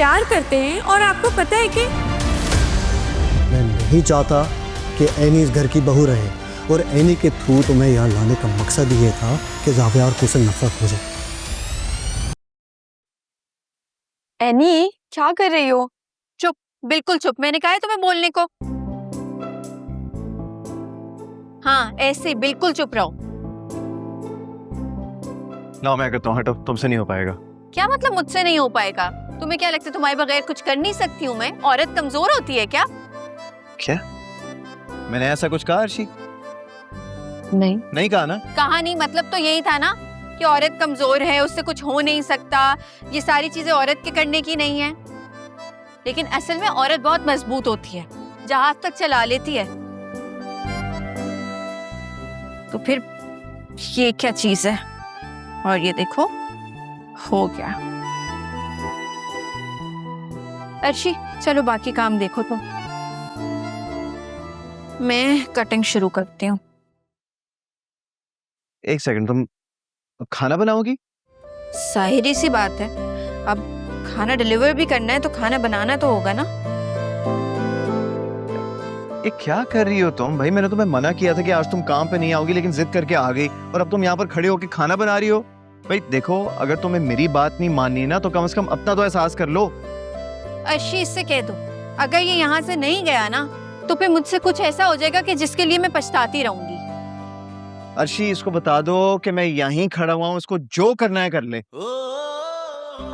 प्यार करते हैं और आपको पता है कि मैं नहीं चाहता कि एनी इस घर की बहू रहे, और एनी के थ्रू तुम्हें यहाँ लाने का मकसद ये था कि जावियार को उससे नफरत हो जाए। एनी, क्या कर रही हो? चुप, बिल्कुल चुप। मैंने कहा है तुम्हें बोलने को। हाँ, ऐसे बिल्कुल चुप रहो। ना मैं कहता हूँ हटो, तुमसे नहीं हो पाएगा। क्या मतलब मुझसे नहीं हो पाएगा? तुम्हें क्या लगता है तुम्हारे बगैर कुछ कर नहीं सकती हूँ मैं? औरत कमजोर होती है क्या? क्या मैंने ऐसा कुछ कहा अर्शी? नहीं कहा ना। कहा नहीं, मतलब तो यही था ना कि औरत कमजोर है, उससे कुछ हो नहीं सकता, ये सारी चीजें औरत के करने की नहीं है। लेकिन असल में औरत बहुत मजबूत होती है, जहाज तक चला लेती है। तो फिर ये क्या चीज है? और ये देखो, हो गया। अर्शी, चलो बाकी काम देखो तुम। मैं कटिंग शुरू करती हूँ। एक सेकंड, तुम खाना बनाओगी? जाहिर सी बात है, अब खाना डिलीवर भी करना है तो खाना बनाना तो होगा ना। ये क्या कर रही हो तुम? भाई मैंने तुम्हें मना किया था कि आज तुम काम पे नहीं आओगी, लेकिन जिद करके आ गई, और अब तुम यहाँ पर खड़े होकर खाना बना रही हो। भाई देखो, अगर तुम्हें मेरी बात नहीं माननी ना तो कम से कम अपना तो एहसास कर लो। अर्शी, इससे कह दो अगर ये यहाँ से नहीं गया ना तो फिर मुझसे कुछ ऐसा हो जाएगा कि जिसके लिए मैं पछताती रहूंगी। अर्शी, इसको बता दो कि मैं यहीं खड़ा हुआ हूँ, इसको जो करना है कर ले।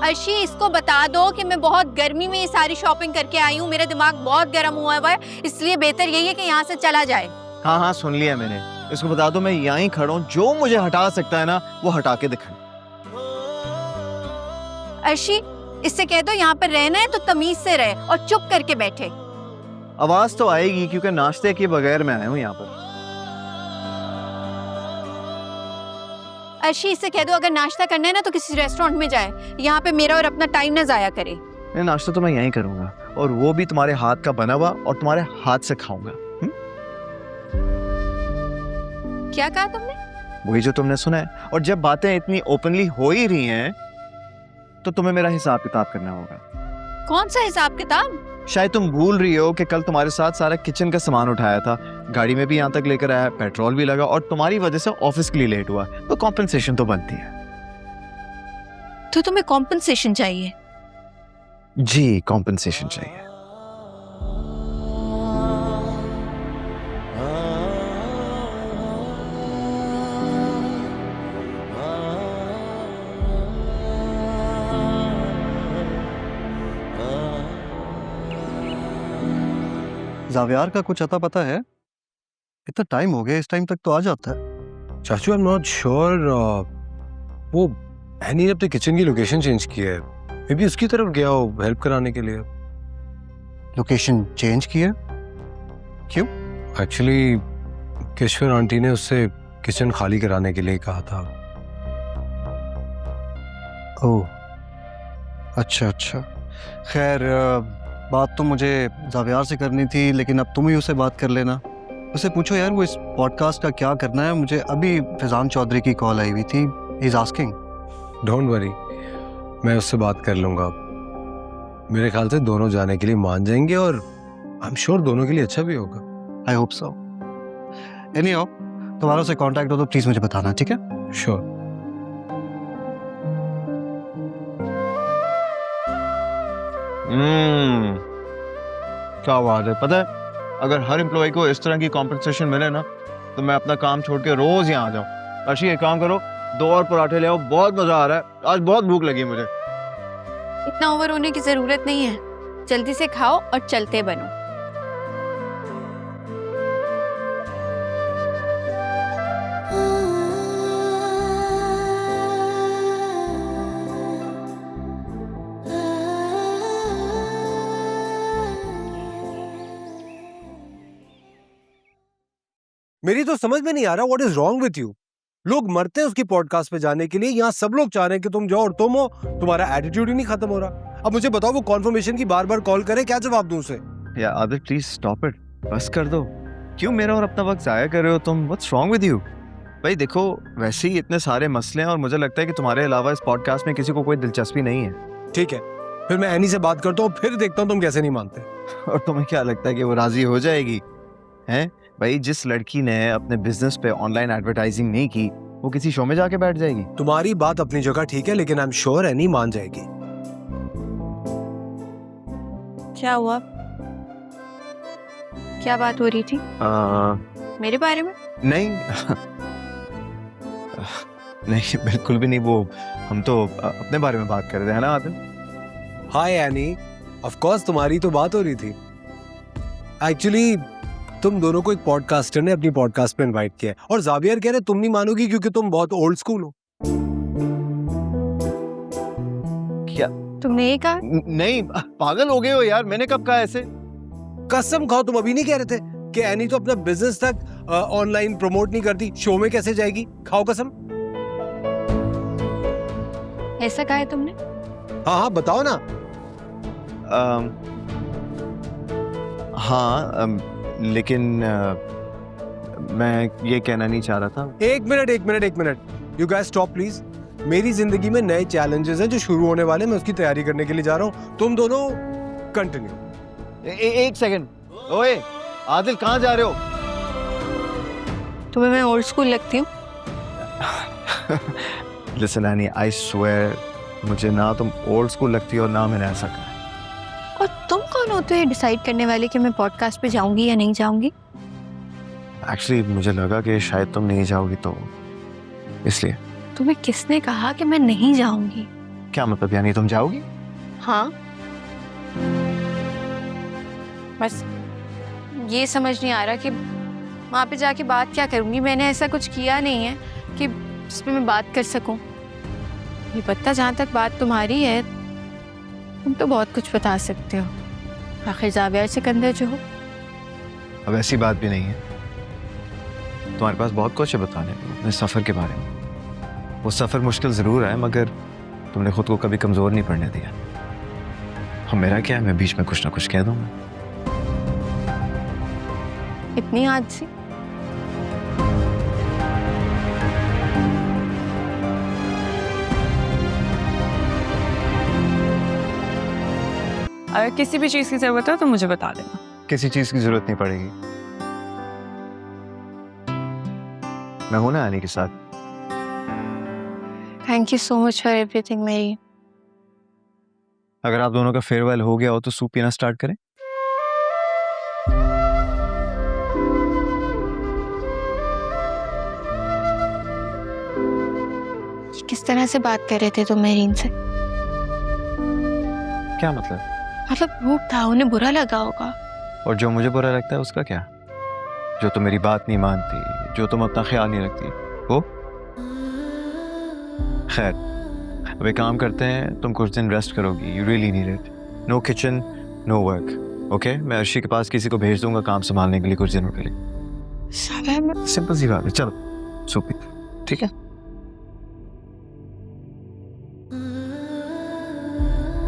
अर्शी, इसको बता दो कि मैं बहुत गर्मी में ये सारी शॉपिंग करके आई हूँ, मेरा दिमाग बहुत गर्म हुआ हुआ है, इसलिए बेहतर यही है कि यहाँ से चला जाए। हाँ हाँ, सुन लिया मैंने। इसको बता दो मैं यहीं खड़ा हूँ, जो मुझे हटा सकता है ना वो हटा के दिखाए। अर्शी, इससे कह दो यहाँ पर रहना है तो तमीज से रहे और चुप करके बैठे। आवाज तो आएगी क्योंकि नाश्ते के बगैर मैं आया हूँ यहाँ पर। अर्शी, इससे कह दो अगर नाश्ता करना है ना तो किसी रेस्टोरेंट में जाए, यहाँ पे मेरा और अपना टाइम ना जाया करे। नाश्ता तो मैं यहीं करूंगा, और वो भी तुम्हारे हाथ का बना हुआ, और तुम्हारे हाथ से खाऊंगा। क्या कहा तुमने? वही जो तुमने सुना है। और जब बातें इतनी ओपनली हो ही रही हैं तो तुम्हें मेरा हिसाब किताब करना होगा। कौन सा हिसाब किताब? शायद तुम भूल रही हो कि कल तुम्हारे साथ सारा किचन का सामान उठाया था, गाड़ी में भी यहाँ तक लेकर आया, पेट्रोल भी लगा, और तुम्हारी वजह से ऑफिस के लिए लेट हुआ, तो कॉम्पेंसेशन तो बनती है। तो तुम्हें कॉम्पेंसेशन चाहिए? जी, कॉम्पेंसेशन चाहिए। जावियार का कुछ अता पता है? इतना टाइम हो गया, इस टाइम तक तो आ जाता है। चाचू, आई एम नॉट श्योर। वो एनी ने अपने किचन की लोकेशन चेंज की है, मे बी उसकी तरफ गया हो हेल्प कराने के लिए। लोकेशन चेंज की है? क्यों? एक्चुअली केशवर आंटी ने उससे किचन खाली कराने के लिए कहा था। ओह, अच्छा अच्छा। खैर, बात तो मुझे जावियार से करनी थी, लेकिन अब तुम ही उससे बात कर लेना। उससे पूछो यार वो इस पॉडकास्ट का क्या करना है। मुझे अभी फैजान चौधरी की कॉल आई हुई थी, he is asking. Don't worry, मैं उससे बात कर लूंगा। मेरे ख्याल से दोनों जाने के लिए मान जाएंगे, और आई एम श्योर दोनों के लिए अच्छा भी होगा। I hope so. एनीहाउ, तुम्हारा से कांटेक्ट हो तो प्लीज मुझे बताना, ठीक है? श्योर। क्या बात है। पता है, अगर हर एम्प्लॉय को इस तरह की कॉम्पेंसेशन मिले ना तो मैं अपना काम छोड़ के रोज यहाँ आ जाऊँ। अर्शी, एक काम करो, 2 और पराठे ले आओ, बहुत मजा आ रहा है, आज बहुत भूख लगी मुझे। इतना ओवर होने की जरूरत नहीं है, जल्दी से खाओ और चलते बनो। मेरी तो समझ में नहीं आ रहा what is wrong with you. लोग मरते हैं उसकी पॉडकास्ट पे जाने के लिए, यहाँ सब लोग चाह रहे हैं कि तुम जाओ और तुम हो। तुम्हारा एटीट्यूड ही नहीं खत्म हो रहा। अब मुझे बताओ, वो कॉन्फर्मेशन की बार बार कॉल करे, क्या जवाब दूं उसे? यार आदित्य, प्लीज स्टॉप इट, बस कर दो। क्यों मेरा और अपना वक्त जाया कर रहे हो तुम? What's wrong with you? भाई देखो, वैसे ही इतने सारे मसले हैं, और मुझे लगता है कि तुम्हारे अलावा इस पॉडकास्ट में किसी को कोई दिलचस्पी नहीं है। ठीक है, फिर मैं एनी से बात करता हूँ, फिर देखता हूँ तुम कैसे नहीं मानते। और तुम्हें क्या लगता है कि वो राजी हो जाएगी? हैं भाई, जिस लड़की ने अपने बिजनेस पे ऑनलाइन एडवर्टाइजिंग नहीं की, वो किसी शो में जाके बैठ जाएगी? तुम्हारी बात अपनी जगह ठीक है, लेकिन आई एम श्योर एनी मान जाएगी। क्या हुआ? क्या बात हो रही थी मेरे बारे में? नहीं नहीं, बिल्कुल भी नहीं। वो हम तो अपने बारे में बात कर रहे हैं ना आदिल। हाय एनी, ऑफ कोर्स तुम्हारी तो बात हो रही थी। एक्चुअली तुम दोनों को एक पॉडकास्टर ने अपनी पॉडकास्ट पे इनवाइट किया है, और जावियर कह रहे तुम नहीं मानोगी क्योंकि तुम बहुत ओल्ड स्कूल हो। क्या तुमने ये कहा? नहीं, पागल हो गए हो यार, मैंने कब कहा ऐसे? कसम खाओ, तुम अभी नहीं कह रहे थे कि एनी तो अपना बिजनेस तक ऑनलाइन प्रमोट नहीं करती, शो में कैसे जाएगी? खाओ कसम। ऐसा कहा है तुमने? हाँ हाँ बताओ ना। हाँ, लेकिन मैं ये कहना नहीं चाह रहा था। एक minute, you guys stop please. मेरी जिंदगी में नए चैलेंजेस हैं जो शुरू होने वाले, मैं उसकी तैयारी करने के लिए जा रहा हूँ। तुम दोनों कंटिन्यू। एक सेकंड। ओए आदिल, कहाँ जा रहे हो? तुम्हें मैं ओल्ड स्कूल लगती हूँ? लिसन एनी, आई स्वेयर, मुझे ना तुम ओल्ड स्कूल लगती हो और ना मैंने ऐसा कहा। और तुम कौन होते हो डिसाइड करने वाले कि मैं पॉडकास्ट पे जाऊंगी या नहीं जाऊंगी? एक्चुअली मुझे लगा कि शायद तुम नहीं जाओगी, तो इसलिए। तुम्हें किसने कहा कि मैं नहीं जाऊंगी? क्या मतलब, यानी तुम जाओगी? हाँ, बस ये समझ नहीं आ रहा कि वहाँ पे जाके बात क्या करूंगी। मैंने ऐसा कुछ किया नहीं है कि जिस पे मैं बात कर सकूं। ये पता, जहाँ तक बात तुम्हारी है, तुम तो बहुत कुछ बता सकते हो। आखिर जावियर सिकंदर जो हो। अब ऐसी बात भी नहीं है, तुम्हारे पास बहुत कुछ है बताने को अपने सफ़र के बारे में। वो सफ़र मुश्किल ज़रूर है, मगर तुमने खुद को कभी कमज़ोर नहीं पड़ने दिया। और मेरा क्या है, मैं बीच में कुछ ना कुछ कह दूंगा। इतनी आज से अगर किसी भी चीज की जरूरत हो तो मुझे बता देना। किसी चीज़ की ज़रूरत नहीं पड़ेगी, मैं हूं ना आने के साथ। Thank you so much for everything मेरी। अगर आप दोनों का फेयरवेल हो गया हो तो सूप पीना स्टार्ट करें। किस तरह से बात कर रहे थे तुम मेरीन से? क्या मतलब? मतलब रूप था, उन्हें बुरा लगा होगा। और जो मुझे बुरा लगता है उसका क्या? जो तुम मेरी बात नहीं मानती, जो तुम अपना ख्याल नहीं रखती, वो? खैर, अब एक काम करते हैं, तुम कुछ दिन रेस्ट करोगी। You really need it. No kitchen, no work, okay? मैं अर्शी के पास किसी को भेज दूंगा काम संभालने के लिए कुछ दिनों के लिए। सिंपल सी बात है। चलो सूप पी, ठीक है?